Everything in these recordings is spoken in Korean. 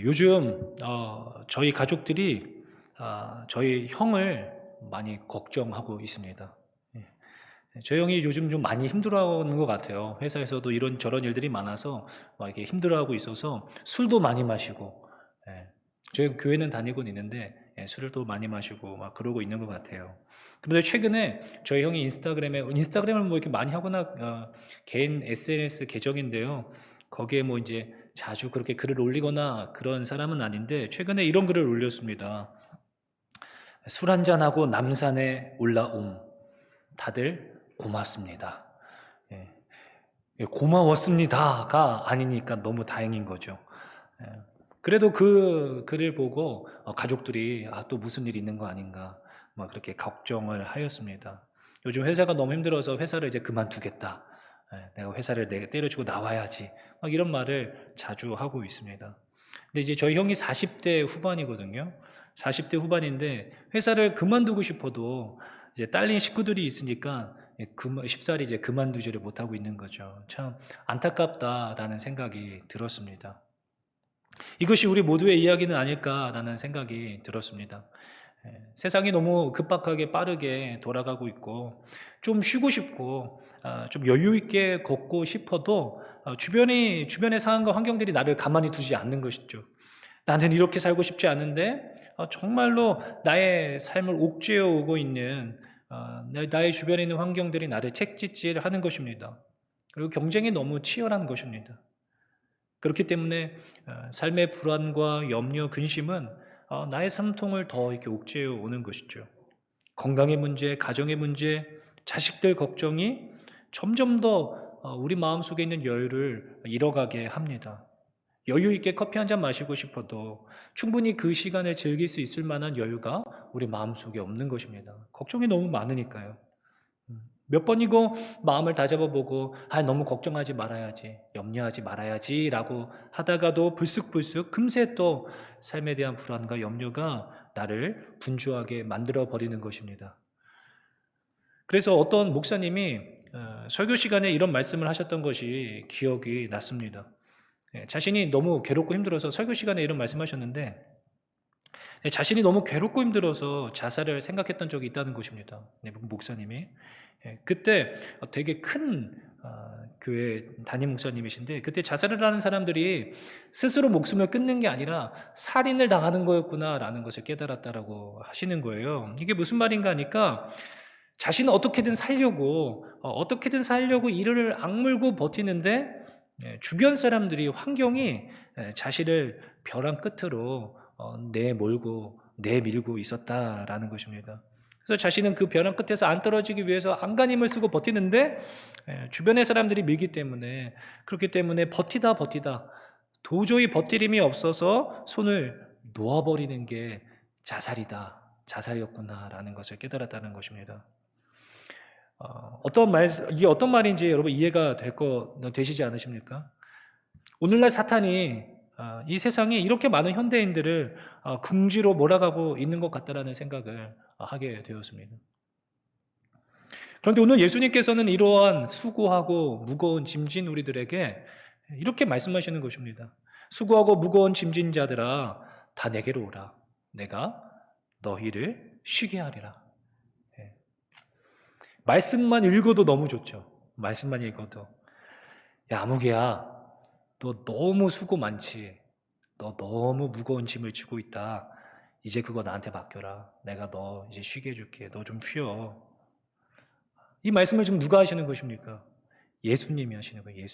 요즘 저희 가족들이 저희 형을 많이 걱정하고 있습니다. 예. 저희 형이 요즘 좀 많이 힘들어하는 것 같아요. 회사에서도 이런저런 일들이 많아서 막 이렇게 힘들어하고 있어서 술도 많이 마시고, 예. 저희 교회는 다니고는 있는데 술을 또 많이 마시고 막 그러고 있는 것 같아요. 그런데 최근에 저희 형이 인스타그램을 뭐 이렇게 많이 하거나 개인 SNS 계정인데요. 거기에 뭐 이제 자주 그렇게 글을 올리거나 그런 사람은 아닌데 최근에 이런 글을 올렸습니다. 술 한잔하고 남산에 올라옴. 다들 고맙습니다. 예. 예, 고마웠습니다가 아니니까 너무 다행인 거죠. 예. 그래도 그 글을 보고 가족들이 또 무슨 일이 있는 거 아닌가 막 그렇게 걱정을 하였습니다. 요즘 회사가 너무 힘들어서 회사를 이제 그만두겠다. 내가 회사를 내가 때려치고 나와야지. 막 이런 말을 자주 하고 있습니다. 근데 이제 저희 형이 40대 후반이거든요. 40대 후반인데 회사를 그만두고 싶어도 이제 딸린 식구들이 있으니까 쉽사리 이제 그만두지를 못하고 있는 거죠. 참 안타깝다라는 생각이 들었습니다. 이것이 우리 모두의 이야기는 아닐까라는 생각이 들었습니다. 세상이 너무 급박하게 빠르게 돌아가고 있고 좀 쉬고 싶고 좀 여유 있게 걷고 싶어도 주변의 상황과 환경들이 나를 가만히 두지 않는 것이죠. 나는 이렇게 살고 싶지 않은데 정말로 나의 삶을 옥죄어 오고 있는 나의 주변에 있는 환경들이 나를 채찍질하는 것입니다. 그리고 경쟁이 너무 치열한 것입니다. 그렇기 때문에 삶의 불안과 염려, 근심은 나의 삶통을 더 이렇게 옥죄어 오는 것이죠. 건강의 문제, 가정의 문제, 자식들 걱정이 점점 더 우리 마음속에 있는 여유를 잃어가게 합니다. 여유 있게 커피 한 잔 마시고 싶어도 충분히 그 시간을 즐길 수 있을 만한 여유가 우리 마음속에 없는 것입니다. 걱정이 너무 많으니까요. 몇 번이고 마음을 다잡아보고 너무 걱정하지 말아야지, 염려하지 말아야지라고 하다가도 불쑥불쑥 금세 또 삶에 대한 불안과 염려가 나를 분주하게 만들어 버리는 것입니다. 그래서 어떤 목사님이 설교 시간에 이런 말씀을 하셨던 것이 기억이 났습니다. 자신이 너무 괴롭고 힘들어서 설교 시간에 이런 말씀하셨는데 자신이 너무 괴롭고 힘들어서 자살을 생각했던 적이 있다는 것입니다. 목사님이. 그때 되게 큰 교회 담임 목사님이신데 그때 자살을 하는 사람들이 스스로 목숨을 끊는 게 아니라 살인을 당하는 거였구나라는 것을 깨달았다라고 하시는 거예요. 이게 무슨 말인가 하니까 자신은 어떻게든 살려고 이를 악물고 버티는데 주변 사람들이 환경이 자신을 벼랑 끝으로 내밀고 있었다라는 것입니다. 그래서 자신은 그 벼랑 끝에서 안 떨어지기 위해서 안간힘을 쓰고 버티는데 주변의 사람들이 밀기 때문에 그렇기 때문에 버티다 도저히 버틸 힘이 없어서 손을 놓아버리는 게 자살이었구나라는 것을 깨달았다는 것입니다. 이게 어떤 말인지 여러분 이해가 되시지 않으십니까? 오늘날 사탄이 이 세상에 이렇게 많은 현대인들을 궁지로 몰아가고 있는 것 같다라는 생각을 하게 되었습니다. 그런데 오늘 예수님께서는 이러한 수고하고 무거운 짐진 우리들에게 이렇게 말씀하시는 것입니다. 수고하고 무거운 짐진 자들아 다 내게로 오라. 내가 너희를 쉬게 하리라. 예. 말씀만 읽어도 너무 좋죠. 말씀만 읽어도. 야, 아무개야, 너 너무 수고 많지. 너 너무 무거운 짐을 지고 있다. 이제 그거 나한테 맡겨라. 내가 너 이제 쉬게 해줄게. 너 좀 쉬어. 이 말씀을 지금 누가 하시는 것입니까? 예수님이 하시는 거예요.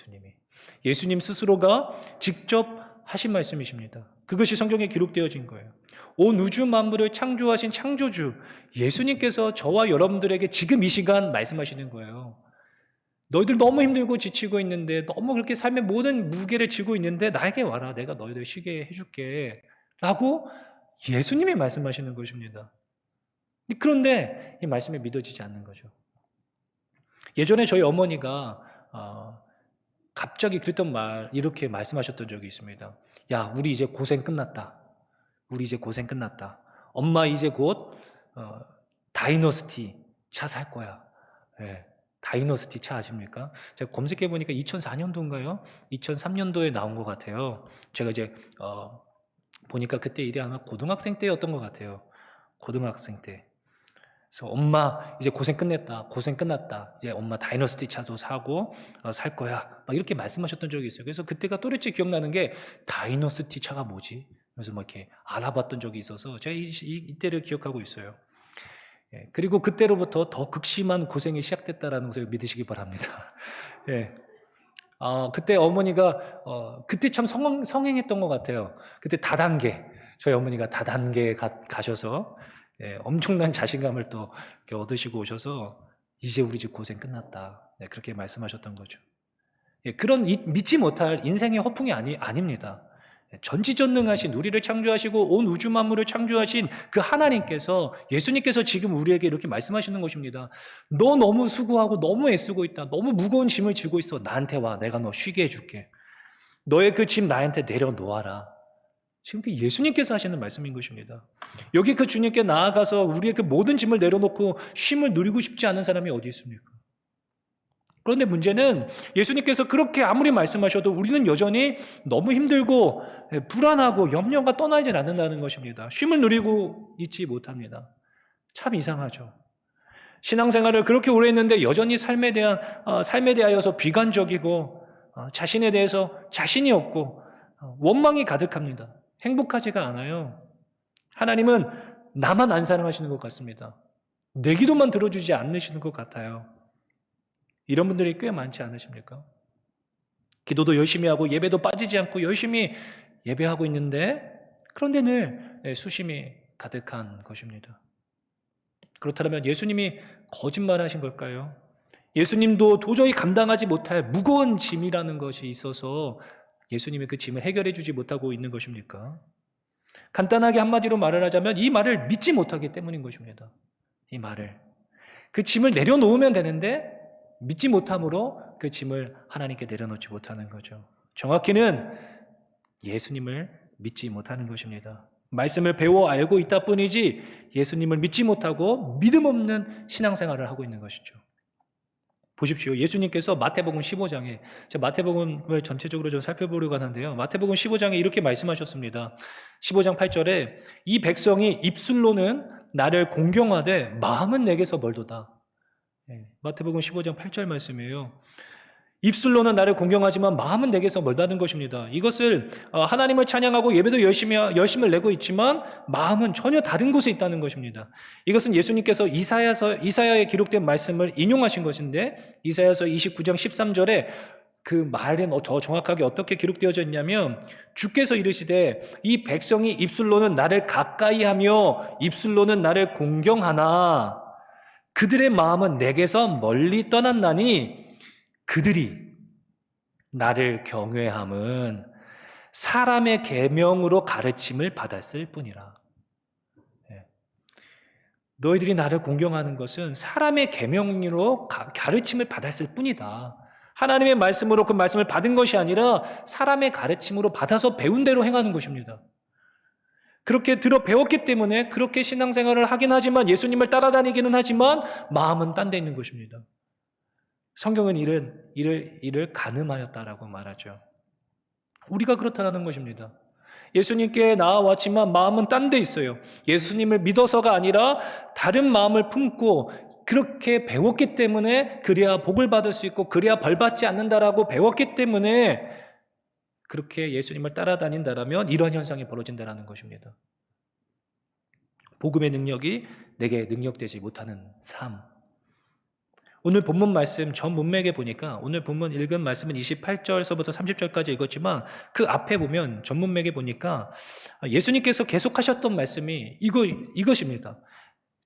예수님 스스로가 직접 하신 말씀이십니다. 그것이 성경에 기록되어진 거예요. 온 우주 만물을 창조하신 창조주 예수님께서 저와 여러분들에게 지금 이 시간 말씀하시는 거예요. 너희들 너무 힘들고 지치고 있는데 너무 그렇게 삶의 모든 무게를 지고 있는데 나에게 와라. 내가 너희들 쉬게 해줄게. 라고 예수님이 말씀하시는 것입니다. 그런데 이 말씀이 믿어지지 않는 거죠. 예전에 저희 어머니가 갑자기 이렇게 말씀하셨던 적이 있습니다. 야, 우리 이제 고생 끝났다. 엄마 이제 곧 다이너스티 차 살 거야. 예. 다이너스티 차 아십니까? 제가 검색해 보니까 2004년도인가요? 2003년도에 나온 것 같아요. 제가 이제 보니까 그때 일이 아마 고등학생 때였던 것 같아요. 고등학생 때. 그래서 엄마 이제 고생 끝냈다. 고생 끝났다. 이제 엄마 다이너스티 차도 사고 살 거야. 막 이렇게 말씀하셨던 적이 있어요. 그래서 그때가 또렷이 기억나는 게 다이너스티 차가 뭐지? 그래서 막 이렇게 알아봤던 적이 있어서 제가 이때를 기억하고 있어요. 예, 그리고 그때로부터 더 극심한 고생이 시작됐다라는 것을 믿으시기 바랍니다. 예. 그때 어머니가 그때 참 성행했던 것 같아요. 그때 다단계 저희 어머니가 다단계에 가셔서 예, 엄청난 자신감을 또 이렇게 얻으시고 오셔서 이제 우리 집 고생 끝났다. 네, 그렇게 말씀하셨던 거죠. 예, 그런 믿지 못할 인생의 허풍이 아닙니다. 예, 전지전능하신 우리를 창조하시고 온 우주 만물을 창조하신 그 하나님께서 예수님께서 지금 우리에게 이렇게 말씀하시는 것입니다. 너 너무 수고하고 너무 애쓰고 있다. 너무 무거운 짐을 지고 있어. 나한테 와. 내가 너 쉬게 해줄게. 너의 그 짐 나한테 내려놓아라. 지금 그 예수님께서 하시는 말씀인 것입니다. 여기 그 주님께 나아가서 우리의 그 모든 짐을 내려놓고 쉼을 누리고 싶지 않은 사람이 어디 있습니까? 그런데 문제는 예수님께서 그렇게 아무리 말씀하셔도 우리는 여전히 너무 힘들고 불안하고 염려가 떠나지 않는다는 것입니다. 쉼을 누리고 있지 못합니다. 참 이상하죠. 신앙생활을 그렇게 오래 했는데 여전히 삶에 대하여서 비관적이고 자신에 대해서 자신이 없고 원망이 가득합니다. 행복하지가 않아요. 하나님은 나만 안 사랑하시는 것 같습니다. 내 기도만 들어주지 않으시는 것 같아요. 이런 분들이 꽤 많지 않으십니까? 기도도 열심히 하고 예배도 빠지지 않고 열심히 예배하고 있는데 그런데 늘 수심이 가득한 것입니다. 그렇다면 예수님이 거짓말하신 걸까요? 예수님도 도저히 감당하지 못할 무거운 짐이라는 것이 있어서 예수님이 그 짐을 해결해 주지 못하고 있는 것입니까? 간단하게 한마디로 말을 하자면 이 말을 믿지 못하기 때문인 것입니다. 이 말을. 그 짐을 내려놓으면 되는데 믿지 못함으로 그 짐을 하나님께 내려놓지 못하는 거죠. 정확히는 예수님을 믿지 못하는 것입니다. 말씀을 배워 알고 있다 뿐이지 예수님을 믿지 못하고 믿음 없는 신앙생활을 하고 있는 것이죠. 보십시오. 예수님께서 마태복음 15장에, 마태복음을 전체적으로 좀 살펴보려고 하는데요. 마태복음 15장에 이렇게 말씀하셨습니다. 15장 8절에 이 백성이 입술로는 나를 공경하되 마음은 내게서 멀도다. 마태복음 15장 8절 말씀이에요. 입술로는 나를 공경하지만 마음은 내게서 멀다는 것입니다. 이것을 하나님을 찬양하고 예배도 열심을 내고 있지만 마음은 전혀 다른 곳에 있다는 것입니다. 이것은 예수님께서 이사야에 기록된 말씀을 인용하신 것인데 이사야서 29장 13절에 그 말은 더 정확하게 어떻게 기록되어져 있냐면 주께서 이르시되 이 백성이 입술로는 나를 가까이하며 입술로는 나를 공경하나 그들의 마음은 내게서 멀리 떠났나니 그들이 나를 경외함은 사람의 계명으로 가르침을 받았을 뿐이라. 너희들이 나를 공경하는 것은 사람의 계명으로 가르침을 받았을 뿐이다. 하나님의 말씀으로 그 말씀을 받은 것이 아니라 사람의 가르침으로 받아서 배운 대로 행하는 것입니다. 그렇게 들어 배웠기 때문에 그렇게 신앙생활을 하긴 하지만 예수님을 따라다니기는 하지만 마음은 딴 데 있는 것입니다. 성경은 이를 간음하였다라고 말하죠. 우리가 그렇다라는 것입니다. 예수님께 나아왔지만 마음은 딴 데 있어요. 예수님을 믿어서가 아니라 다른 마음을 품고 그렇게 배웠기 때문에 그래야 복을 받을 수 있고 그래야 벌 받지 않는다라고 배웠기 때문에 그렇게 예수님을 따라다닌다라면 이런 현상이 벌어진다라는 것입니다. 복음의 능력이 내게 능력되지 못하는 삶. 오늘 본문 말씀 전 문맥에 보니까 오늘 본문 읽은 말씀은 28절서부터 30절까지 읽었지만 그 앞에 보면 전 문맥에 보니까 예수님께서 계속하셨던 말씀이 이것입니다.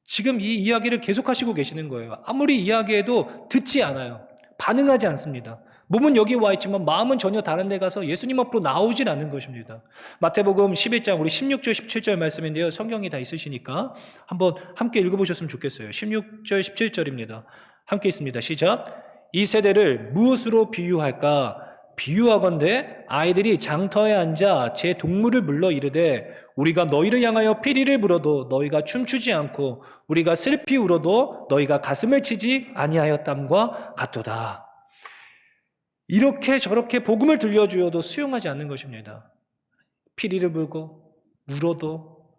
지금 이 이야기를 계속하시고 계시는 거예요. 아무리 이야기해도 듣지 않아요. 반응하지 않습니다. 몸은 여기 와 있지만 마음은 전혀 다른 데 가서 예수님 앞으로 나오질 않는 것입니다. 마태복음 11장 우리 16절 17절 말씀인데요. 성경이 다 있으시니까 한번 함께 읽어보셨으면 좋겠어요. 16절 17절입니다. 함께 있습니다. 시작. 이 세대를 무엇으로 비유할까? 비유하건대 아이들이 장터에 앉아 제 동물을 불러 이르되 우리가 너희를 향하여 피리를 불어도 너희가 춤추지 않고 우리가 슬피 울어도 너희가 가슴을 치지 아니하였담과 같도다. 이렇게 저렇게 복음을 들려주어도 수용하지 않는 것입니다. 피리를 불고 울어도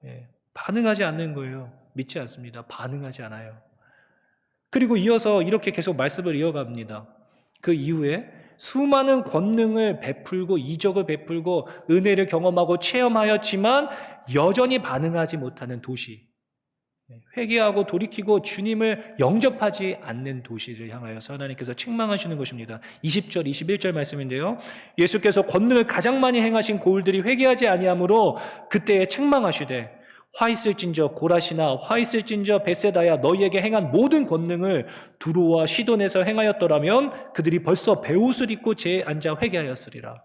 반응하지 않는 거예요. 믿지 않습니다. 반응하지 않아요. 그리고 이어서 이렇게 계속 말씀을 이어갑니다. 그 이후에 수많은 권능을 베풀고 이적을 베풀고 은혜를 경험하고 체험하였지만 여전히 반응하지 못하는 도시, 회개하고 돌이키고 주님을 영접하지 않는 도시를 향하여서 하나님께서 책망하시는 것입니다. 20절, 21절 말씀인데요. 예수께서 권능을 가장 많이 행하신 고을들이 회개하지 아니하므로 그때에 책망하시되 화 있을진저 고라시나 화 있을진저 벳세다야 너희에게 행한 모든 권능을 두로와 시돈에서 행하였더라면 그들이 벌써 베옷을 입고 제에 앉아 회개하였으리라.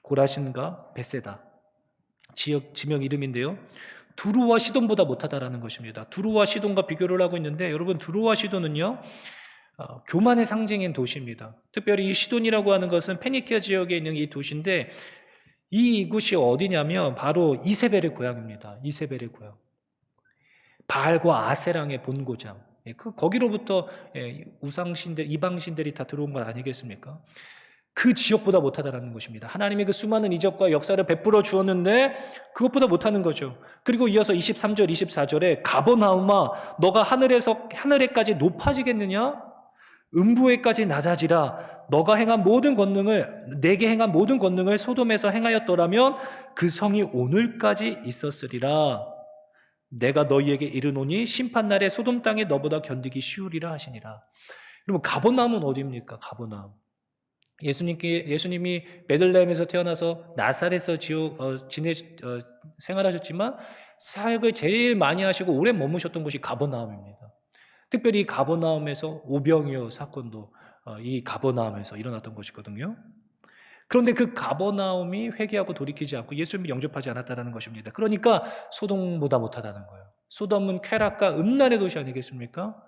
고라신과 벳세다 지명 이름인데요. 두로와 시돈보다 못하다라는 것입니다. 두로와 시돈과 비교를 하고 있는데 여러분 두로와 시돈은요 교만의 상징인 도시입니다. 특별히 이 시돈이라고 하는 것은 페니키아 지역에 있는 이 도시인데 이곳이 어디냐면 바로 이세벨의 고향입니다. 이세벨의 고향. 바알과 아세랑의 본고장. 거기로부터 우상신들, 이방신들이 다 들어온 것 아니겠습니까? 그 지역보다 못하다라는 것입니다. 하나님이 그 수많은 이적과 역사를 베풀어 주었는데 그것보다 못하는 거죠. 그리고 이어서 23절, 24절에 가버나움아 너가 하늘에까지 높아지겠느냐? 음부에까지 낮아지라. 너가 행한 모든 권능을 내게 행한 모든 권능을 소돔에서 행하였더라면 그 성이 오늘까지 있었으리라. 내가 너희에게 이르노니 심판날에 소돔 땅에 너보다 견디기 쉬우리라 하시니라. 여러분 가버나움은 어디입니까? 가버나움. 예수님이 베들레헴에서 태어나서 나사렛에서 생활하셨지만 사역을 제일 많이 하시고 오래 머무셨던 곳이 가버나움입니다. 특별히 가버나움에서 오병이어 사건도 이 가버나움에서 일어났던 것이거든요. 그런데 그 가버나움이 회개하고 돌이키지 않고 예수님을 영접하지 않았다는 것입니다. 그러니까 소돔보다 못하다는 거예요. 소돔은 쾌락과 음란의 도시 아니겠습니까?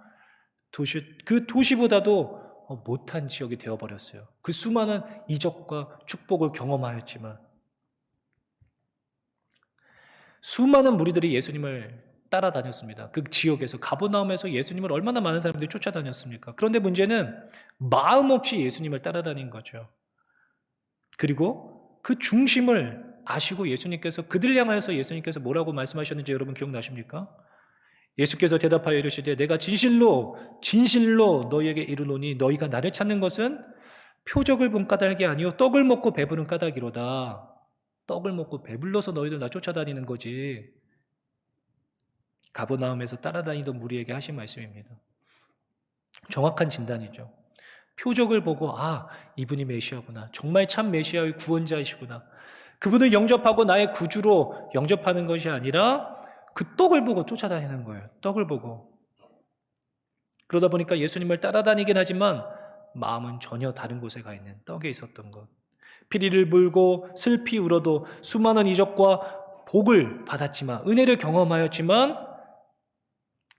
그 도시보다도 못한 지역이 되어버렸어요. 그 수많은 이적과 축복을 경험하였지만 수많은 무리들이 예수님을 따라다녔습니다. 그 지역에서 가버나움에서 예수님을 얼마나 많은 사람들이 쫓아다녔습니까? 그런데 문제는 마음 없이 예수님을 따라다닌 거죠. 그리고 그 중심을 아시고 예수님께서 그들 향하여서 예수님께서 뭐라고 말씀하셨는지 여러분 기억나십니까? 예수께서 대답하여 이르시되 내가 진실로 너희에게 이르노니 너희가 나를 찾는 것은 표적을 본 까닭이 아니요 떡을 먹고 배부른 까닭이로다. 떡을 먹고 배불러서 너희들 나 쫓아다니는 거지. 가버나움에서 따라다니던 무리에게 하신 말씀입니다. 정확한 진단이죠. 표적을 보고 이분이 메시아구나. 정말 참 메시아의 구원자이시구나. 그분을 영접하고 나의 구주로 영접하는 것이 아니라 그 떡을 보고 쫓아다니는 거예요. 떡을 보고. 그러다 보니까 예수님을 따라다니긴 하지만 마음은 전혀 다른 곳에 가 있는 떡에 있었던 것. 피리를 불고 슬피 울어도 수많은 이적과 복을 받았지만 은혜를 경험하였지만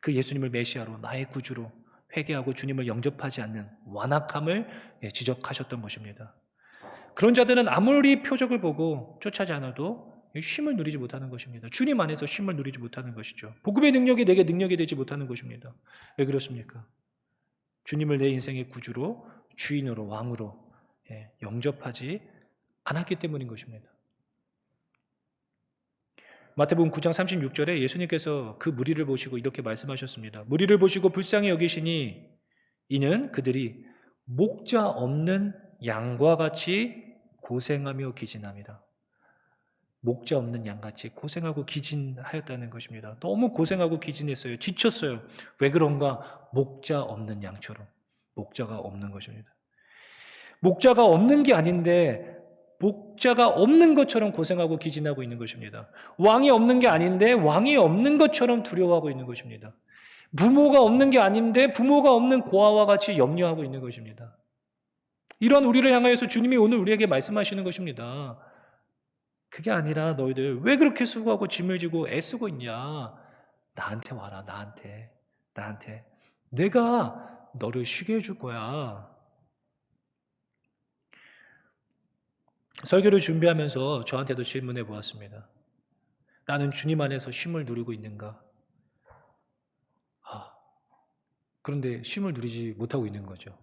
그 예수님을 메시아로 나의 구주로 회개하고 주님을 영접하지 않는 완악함을 지적하셨던 것입니다. 그런 자들은 아무리 표적을 보고 쫓아지 않아도 쉼을 누리지 못하는 것입니다. 주님 안에서 쉼을 누리지 못하는 것이죠. 복음의 능력이 내게 능력이 되지 못하는 것입니다. 왜 그렇습니까? 주님을 내 인생의 구주로 주인으로 왕으로 영접하지 않았기 때문인 것입니다. 마태복음 9장 36절에 예수님께서 그 무리를 보시고 이렇게 말씀하셨습니다. 무리를 보시고 불쌍히 여기시니 이는 그들이 목자 없는 양과 같이 고생하며 기진함이라. 목자 없는 양같이 고생하고 기진하였다는 것입니다. 너무 고생하고 기진했어요. 지쳤어요. 왜 그런가? 목자 없는 양처럼. 목자가 없는 것입니다. 목자가 없는 게 아닌데 목자가 없는 것처럼 고생하고 기진하고 있는 것입니다. 왕이 없는 게 아닌데 왕이 없는 것처럼 두려워하고 있는 것입니다. 부모가 없는 게 아닌데 부모가 없는 고아와 같이 염려하고 있는 것입니다. 이런 우리를 향하여서 주님이 오늘 우리에게 말씀하시는 것입니다. 그게 아니라 너희들 왜 그렇게 수고하고 짐을 지고 애쓰고 있냐? 나한테 와라, 나한테. 내가 너를 쉬게 해줄 거야. 설교를 준비하면서 저한테도 질문해 보았습니다. 나는 주님 안에서 쉼을 누리고 있는가? 그런데 쉼을 누리지 못하고 있는 거죠.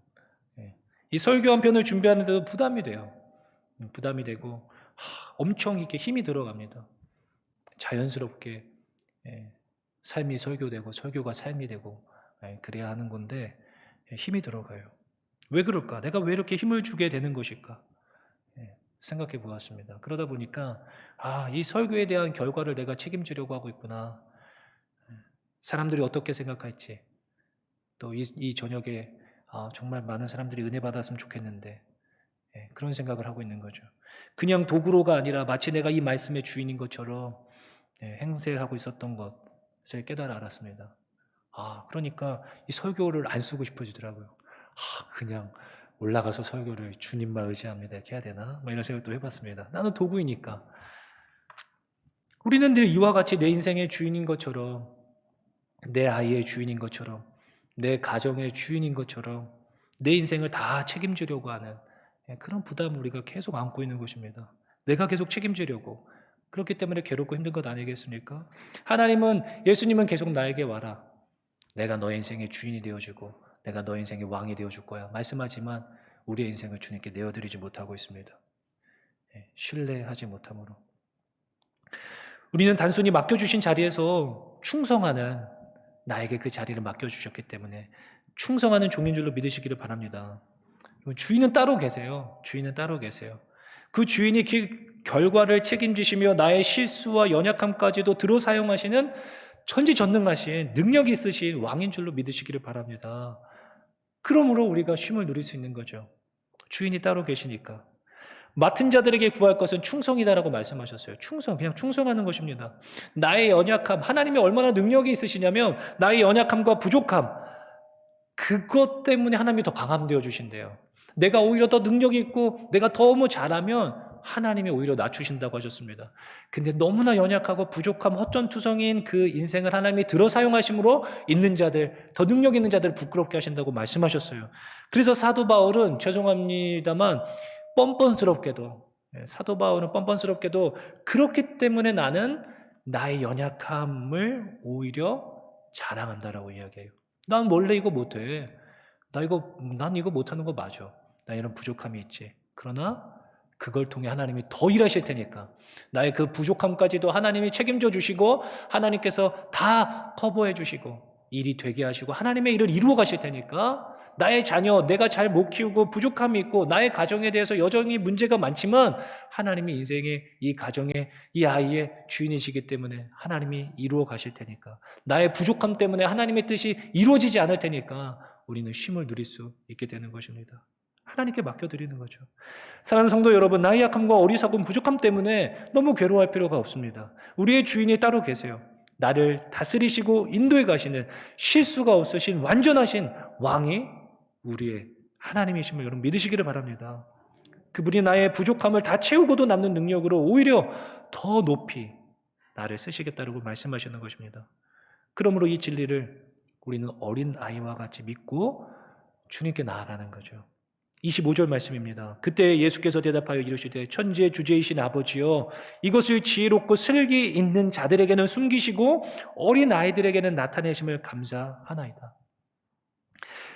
이 설교 한 편을 준비하는데도 부담이 돼요. 부담이 되고 엄청 이렇게 힘이 들어갑니다. 자연스럽게 삶이 설교되고 설교가 삶이 되고 그래야 하는 건데 힘이 들어가요. 왜 그럴까? 내가 왜 이렇게 힘을 주게 되는 것일까? 생각해 보았습니다. 그러다 보니까 이 설교에 대한 결과를 내가 책임지려고 하고 있구나. 사람들이 어떻게 생각할지, 또 이 저녁에 정말 많은 사람들이 은혜 받았으면 좋겠는데 그런 생각을 하고 있는 거죠. 그냥 도구로가 아니라 마치 내가 이 말씀의 주인인 것처럼 행세하고 있었던 것을 깨달아 알았습니다. 그러니까 이 설교를 안 쓰고 싶어지더라고요. 그냥 올라가서 설교를 주님만 의지합니다 이렇게 해야 되나? 이런 생각도 해봤습니다. 나는 도구이니까. 우리는 늘 이와 같이 내 인생의 주인인 것처럼, 내 아이의 주인인 것처럼, 내 가정의 주인인 것처럼 내 인생을 다 책임지려고 하는 그런 부담을 우리가 계속 안고 있는 것입니다. 내가 계속 책임지려고. 그렇기 때문에 괴롭고 힘든 것 아니겠습니까? 예수님은 계속 나에게 와라. 내가 너의 인생의 주인이 되어주고 내가 너의 인생의 왕이 되어줄 거야 말씀하지만 우리의 인생을 주님께 내어드리지 못하고 있습니다. 신뢰하지 못함으로 우리는 단순히 맡겨주신 자리에서 충성하는, 나에게 그 자리를 맡겨주셨기 때문에 충성하는 종인 줄로 믿으시기를 바랍니다. 주인은 따로 계세요. 주인은 따로 계세요. 그 주인이 그 결과를 책임지시며 나의 실수와 연약함까지도 들어 사용하시는 천지전능하신 능력이 있으신 왕인 줄로 믿으시기를 바랍니다. 그러므로 우리가 쉼을 누릴 수 있는 거죠. 주인이 따로 계시니까. 맡은 자들에게 구할 것은 충성이다라고 말씀하셨어요. 그냥 충성하는 것입니다. 나의 연약함, 하나님이 얼마나 능력이 있으시냐면 나의 연약함과 부족함, 그것 때문에 하나님이 더 강함되어 주신대요. 내가 오히려 더 능력이 있고 내가 너무 잘하면 하나님이 오히려 낮추신다고 하셨습니다. 근데 너무나 연약하고 부족함, 헛전투성인 그 인생을 하나님이 들어 사용하심으로 있는 자들, 더 능력 있는 자들을 부끄럽게 하신다고 말씀하셨어요. 그래서 사도 바울은 죄송합니다만 사도 바울은 뻔뻔스럽게도 그렇기 때문에 나는 나의 연약함을 오히려 자랑한다라고 이야기해요. 난 원래 이거 못해. 난 이거 못하는 거 맞아. 나 이런 부족함이 있지. 그러나 그걸 통해 하나님이 더 일하실 테니까 나의 그 부족함까지도 하나님이 책임져 주시고 하나님께서 다 커버해 주시고 일이 되게 하시고 하나님의 일을 이루어 가실 테니까 나의 자녀, 내가 잘 못 키우고 부족함이 있고 나의 가정에 대해서 여전히 문제가 많지만 하나님이 인생의 이 가정의 이 아이의 주인이시기 때문에 하나님이 이루어 가실 테니까 나의 부족함 때문에 하나님의 뜻이 이루어지지 않을 테니까 우리는 쉼을 누릴 수 있게 되는 것입니다. 하나님께 맡겨드리는 거죠. 사랑하는 성도 여러분, 나의 약함과 어리석음, 부족함 때문에 너무 괴로워할 필요가 없습니다. 우리의 주인이 따로 계세요. 나를 다스리시고 인도해 가시는 실수가 없으신 완전하신 왕이 우리의 하나님이심을 여러분 믿으시기를 바랍니다. 그분이 나의 부족함을 다 채우고도 남는 능력으로 오히려 더 높이 나를 쓰시겠다고 말씀하시는 것입니다. 그러므로 이 진리를 우리는 어린 아이와 같이 믿고 주님께 나아가는 거죠. 25절 말씀입니다. 그때 예수께서 대답하여 이르시되 천지의 주제이신 아버지여 이것을 지혜롭고 슬기 있는 자들에게는 숨기시고 어린 아이들에게는 나타내심을 감사하나이다.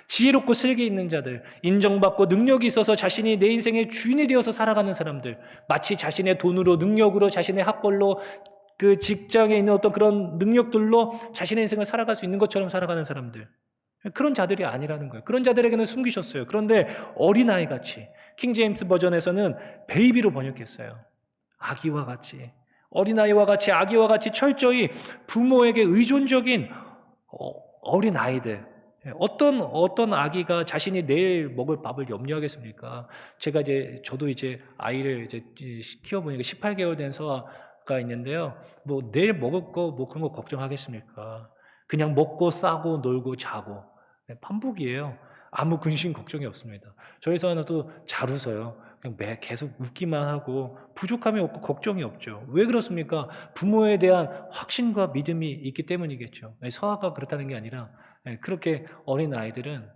지혜롭고 슬기 있는 자들, 인정받고 능력이 있어서 자신이 내 인생의 주인이 되어서 살아가는 사람들, 마치 자신의 돈으로, 능력으로, 자신의 학벌로, 그 직장에 있는 어떤 그런 능력들로 자신의 인생을 살아갈 수 있는 것처럼 살아가는 사람들, 그런 자들이 아니라는 거예요. 그런 자들에게는 숨기셨어요. 그런데 어린아이같이, 킹제임스 버전에서는 베이비로 번역했어요. 아기와 같이, 어린아이와 같이, 아기와 같이 철저히 부모에게 의존적인 어린아이들. 어떤 아기가 자신이 내일 먹을 밥을 염려하겠습니까? 저도 아이를 키워보니까 18개월 된 서아가 있는데요. 내일 먹을 거, 그런 거 걱정하겠습니까? 그냥 먹고 싸고 놀고 자고. 반복이에요. 아무 근심 걱정이 없습니다. 저희 서아도 잘 웃어요. 그냥 계속 웃기만 하고 부족함이 없고 걱정이 없죠. 왜 그렇습니까? 부모에 대한 확신과 믿음이 있기 때문이겠죠. 서아가 그렇다는 게 아니라 그렇게 어린아이들은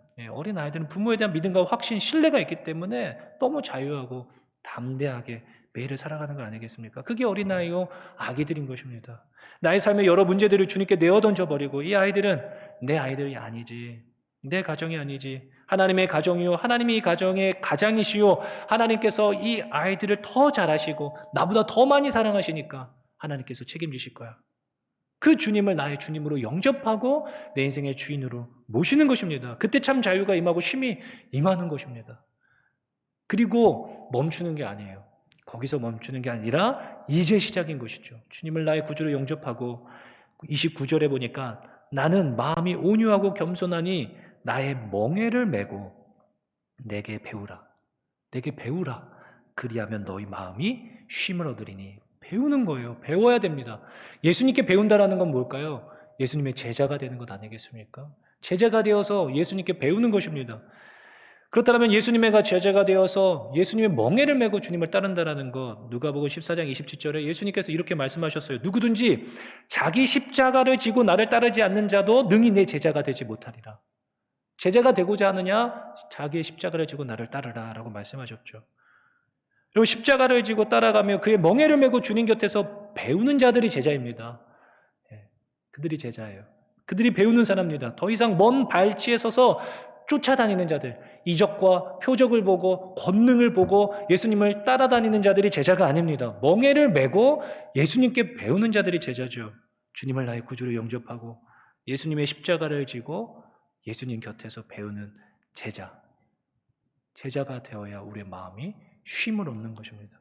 부모에 대한 믿음과 확신, 신뢰가 있기 때문에 너무 자유하고 담대하게 매일을 살아가는 거 아니겠습니까? 그게 어린아이요 아기들인 것입니다. 나의 삶의 여러 문제들을 주님께 내어 던져버리고 이 아이들은 내 아이들이 아니지. 내 가정이 아니지. 하나님의 가정이요. 하나님이 이 가정의 가장이시요. 하나님께서 이 아이들을 더 잘하시고 나보다 더 많이 사랑하시니까 하나님께서 책임지실 거야. 그 주님을 나의 주님으로 영접하고 내 인생의 주인으로 모시는 것입니다. 그때 참 자유가 임하고 쉼이 임하는 것입니다. 그리고 멈추는 게 아니에요. 거기서 멈추는 게 아니라 이제 시작인 것이죠. 주님을 나의 구주로 영접하고 29절에 보니까 나는 마음이 온유하고 겸손하니 나의 멍에를 메고 내게 배우라. 내게 배우라. 그리하면 너희 마음이 쉼을 얻으리니. 배우는 거예요. 배워야 됩니다. 예수님께 배운다라는 건 뭘까요? 예수님의 제자가 되는 것 아니겠습니까? 제자가 되어서 예수님께 배우는 것입니다. 그렇다면 예수님의 제자가 되어서 예수님의 멍에를 메고 주님을 따른다라는 것, 누가복음 14장 27절에 예수님께서 이렇게 말씀하셨어요. 누구든지 자기 십자가를 지고 나를 따르지 않는 자도 능히 내 제자가 되지 못하리라. 제자가 되고자 하느냐? 자기의 십자가를 지고 나를 따르라 라고 말씀하셨죠. 그리고 십자가를 지고 따라가며 그의 멍에를 메고 주님 곁에서 배우는 자들이 제자입니다. 그들이 제자예요. 그들이 배우는 사람입니다. 더 이상 먼 발치에 서서 쫓아다니는 자들, 이적과 표적을 보고 권능을 보고 예수님을 따라다니는 자들이 제자가 아닙니다. 멍에를 메고 예수님께 배우는 자들이 제자죠. 주님을 나의 구주로 영접하고 예수님의 십자가를 지고 예수님 곁에서 배우는 제자. 제자가 되어야 우리의 마음이 쉼을 얻는 것입니다.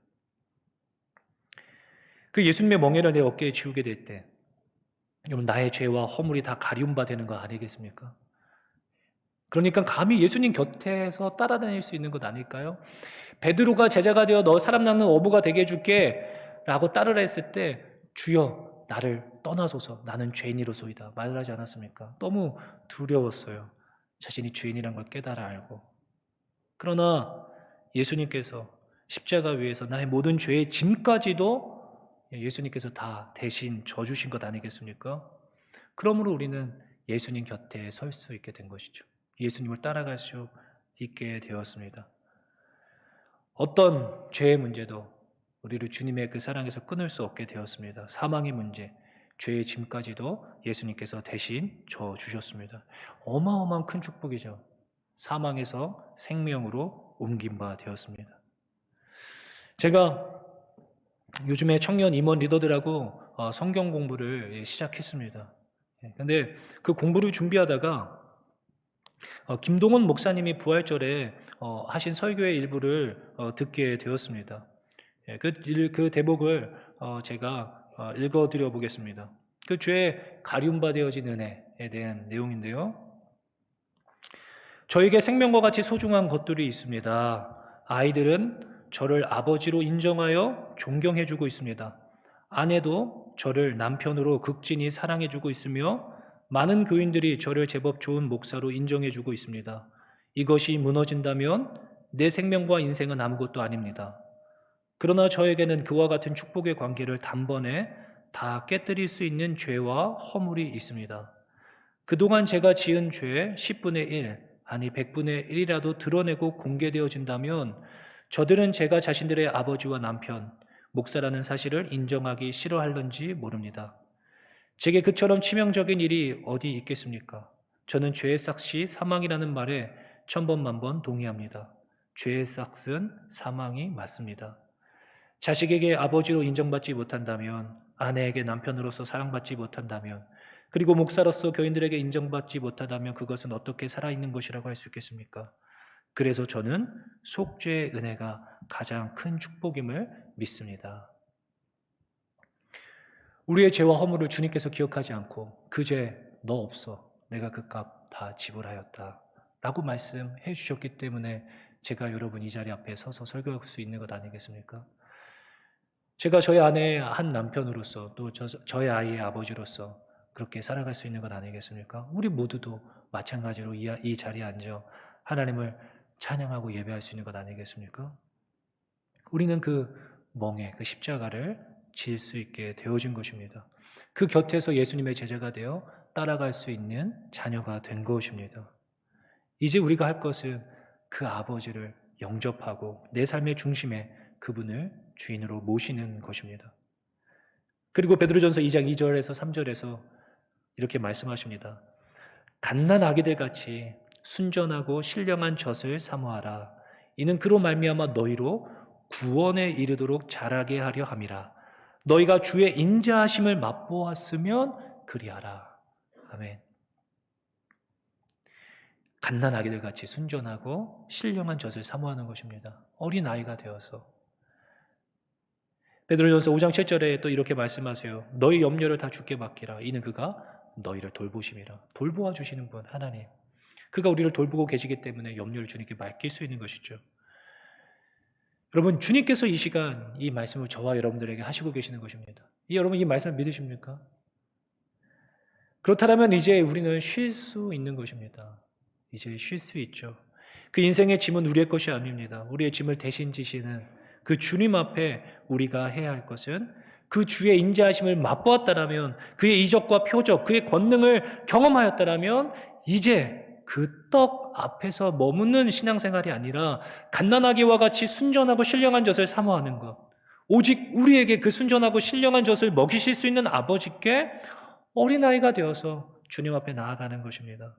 그 예수님의 멍에를 내 어깨에 지우게 될 때, 여러분 나의 죄와 허물이 다 가리움 바 되는 거 아니겠습니까? 그러니까 감히 예수님 곁에서 따라다닐 수 있는 것 아닐까요? 베드로가 제자가 되어 너 사람 낚는 어부가 되게 해줄게 라고 따르라 했을 때 주여 나를 떠나소서 나는 죄인이로소이다 말하지 않았습니까? 너무 두려웠어요. 자신이 죄인이란 걸 깨달아 알고. 그러나 예수님께서 십자가 위에서 나의 모든 죄의 짐까지도 예수님께서 다 대신 져주신 것 아니겠습니까? 그러므로 우리는 예수님 곁에 설 수 있게 된 것이죠. 예수님을 따라갈 수 있게 되었습니다. 어떤 죄의 문제도 우리를 주님의 그 사랑에서 끊을 수 없게 되었습니다. 사망의 문제, 죄의 짐까지도 예수님께서 대신 져주셨습니다. 어마어마한 큰 축복이죠. 사망에서 생명으로 옮긴 바 되었습니다. 제가 요즘에 청년 임원 리더들하고 성경 공부를 시작했습니다. 근데 그 공부를 준비하다가 김동원 목사님이 부활절에 하신 설교의 일부를 듣게 되었습니다. 그 대목을 제가 읽어드려 보겠습니다. 그 죄에 가리움바 되어진 은혜에 대한 내용인데요. 저에게 생명과 같이 소중한 것들이 있습니다. 아이들은 저를 아버지로 인정하여 존경해주고 있습니다. 아내도 저를 남편으로 극진히 사랑해주고 있으며 많은 교인들이 저를 제법 좋은 목사로 인정해주고 있습니다. 이것이 무너진다면 내 생명과 인생은 아무것도 아닙니다. 그러나 저에게는 그와 같은 축복의 관계를 단번에 다 깨뜨릴 수 있는 죄와 허물이 있습니다. 그동안 제가 지은 죄의 10분의 1, 아니 100분의 1이라도 드러내고 공개되어진다면 저들은 제가 자신들의 아버지와 남편, 목사라는 사실을 인정하기 싫어할는지 모릅니다. 제게 그처럼 치명적인 일이 어디 있겠습니까? 저는 죄의 싹이 사망이라는 말에 천번만번 동의합니다. 죄의 싹은 사망이 맞습니다. 자식에게 아버지로 인정받지 못한다면, 아내에게 남편으로서 사랑받지 못한다면, 그리고 목사로서 교인들에게 인정받지 못한다면 그것은 어떻게 살아있는 것이라고 할 수 있겠습니까? 그래서 저는 속죄의 은혜가 가장 큰 축복임을 믿습니다. 우리의 죄와 허물을 주님께서 기억하지 않고 그 죄 너 없어 내가 그 값 다 지불하였다 라고 말씀해 주셨기 때문에 제가 여러분 이 자리 앞에 서서 설교할 수 있는 것 아니겠습니까? 제가 저희 아내의 한 남편으로서 또 저희 아이의 아버지로서 그렇게 살아갈 수 있는 것 아니겠습니까? 우리 모두도 마찬가지로 이 자리에 앉아 하나님을 찬양하고 예배할 수 있는 것 아니겠습니까? 우리는 그 멍에 그 십자가를 질 수 있게 되어진 것입니다. 그 곁에서 예수님의 제자가 되어 따라갈 수 있는 자녀가 된 것입니다. 이제 우리가 할 것은 그 아버지를 영접하고 내 삶의 중심에 그분을 주인으로 모시는 것입니다. 그리고 베드로전서 2장 2절에서 3절에서 이렇게 말씀하십니다. 갓난 아기들 같이 순전하고 신령한 젖을 사모하라. 이는 그로 말미암아 너희로 구원에 이르도록 자라게 하려 함이라. 너희가 주의 인자하심을 맛보았으면 그리하라. 아멘. 갓난아기들 같이 순전하고 신령한 젖을 사모하는 것입니다. 어린아이가 되어서. 베드로전서 5장 7절에 또 이렇게 말씀하세요. 너희 염려를 다 주께 맡기라. 이는 그가 너희를 돌보심이라. 돌보아 주시는 분 하나님. 그가 우리를 돌보고 계시기 때문에 염려를 주님께 맡길 수 있는 것이죠. 여러분, 주님께서 이 시간 이 말씀을 저와 여러분들에게 하시고 계시는 것입니다. 여러분 이 말씀을 믿으십니까? 그렇다면 이제 우리는 쉴 수 있는 것입니다. 이제 쉴 수 있죠. 그 인생의 짐은 우리의 것이 아닙니다. 우리의 짐을 대신 지시는 그 주님 앞에 우리가 해야 할 것은 그 주의 인자하심을 맛보았다라면, 그의 이적과 표적, 그의 권능을 경험하였다라면 이제 그 떡 앞에서 머무는 신앙생활이 아니라 갓난아기와 같이 순전하고 신령한 젖을 사모하는 것, 오직 우리에게 그 순전하고 신령한 젖을 먹이실 수 있는 아버지께 어린아이가 되어서 주님 앞에 나아가는 것입니다.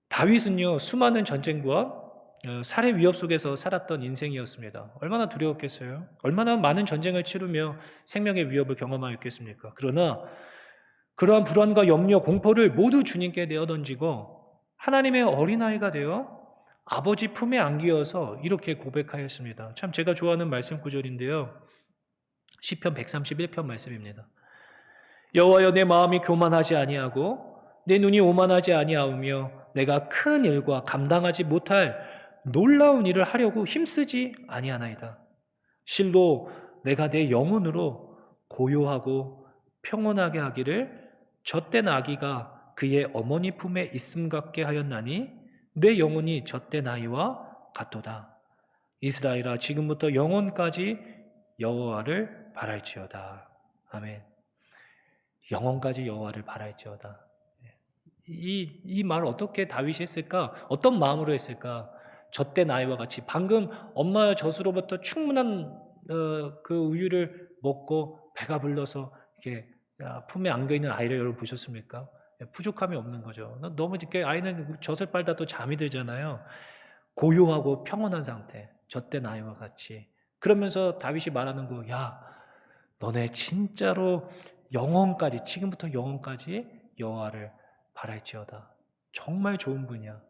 다윗은요, 수많은 전쟁과 살해 위협 속에서 살았던 인생이었습니다. 얼마나 두려웠겠어요? 얼마나 많은 전쟁을 치르며 생명의 위협을 경험하였겠습니까? 그러나 그러한 불안과 염려, 공포를 모두 주님께 내어던지고 하나님의 어린아이가 되어 아버지 품에 안기어서 이렇게 고백하였습니다. 참 제가 좋아하는 말씀 구절인데요. 시편 131편 말씀입니다. 여호와여, 내 마음이 교만하지 아니하고 내 눈이 오만하지 아니하오며 내가 큰 일과 감당하지 못할 놀라운 일을 하려고 힘쓰지 아니하나이다. 실로 내가 내 영혼으로 고요하고 평온하게 하기를 젖된 아기가 그의 어머니 품에 있음 같게 하였나니 내 영혼이 젖된 아이와 같도다. 이스라엘아, 지금부터 영원까지 여호와를 바랄지어다. 아멘. 영원까지 여호와를 바랄지어다. 이 말을 어떻게 다윗이 했을까? 어떤 마음으로 했을까? 젖된 아이와 같이 방금 엄마의 젖으로부터 충분한 그 우유를 먹고 배가 불러서 이렇게 품에 안겨 있는 아이를 여러분 보셨습니까? 부족함이 없는 거죠. 너무 이렇게 아이는 젖을 빨다 또 잠이 들잖아요. 고요하고 평온한 상태, 젖된 아이와 같이. 그러면서 다윗이 말하는 거, 야, 너네 진짜로 영원까지, 지금부터 영원까지 여호와를 바랄지어다. 정말 좋은 분이야.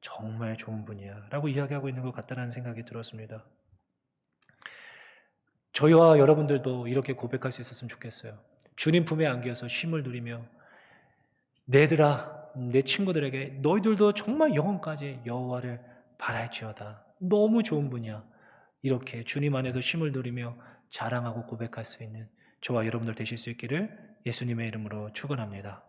정말 좋은 분이야. 라고 이야기하고 있는 것 같다는 생각이 들었습니다. 저희와 여러분들도 이렇게 고백할 수 있었으면 좋겠어요. 주님 품에 안겨서 쉼을 누리며 내들아, 내 친구들에게 너희들도 정말 영원까지 여호와를 바랄지어다. 너무 좋은 분이야. 이렇게 주님 안에서 쉼을 누리며 자랑하고 고백할 수 있는 저와 여러분들 되실 수 있기를 예수님의 이름으로 축원합니다.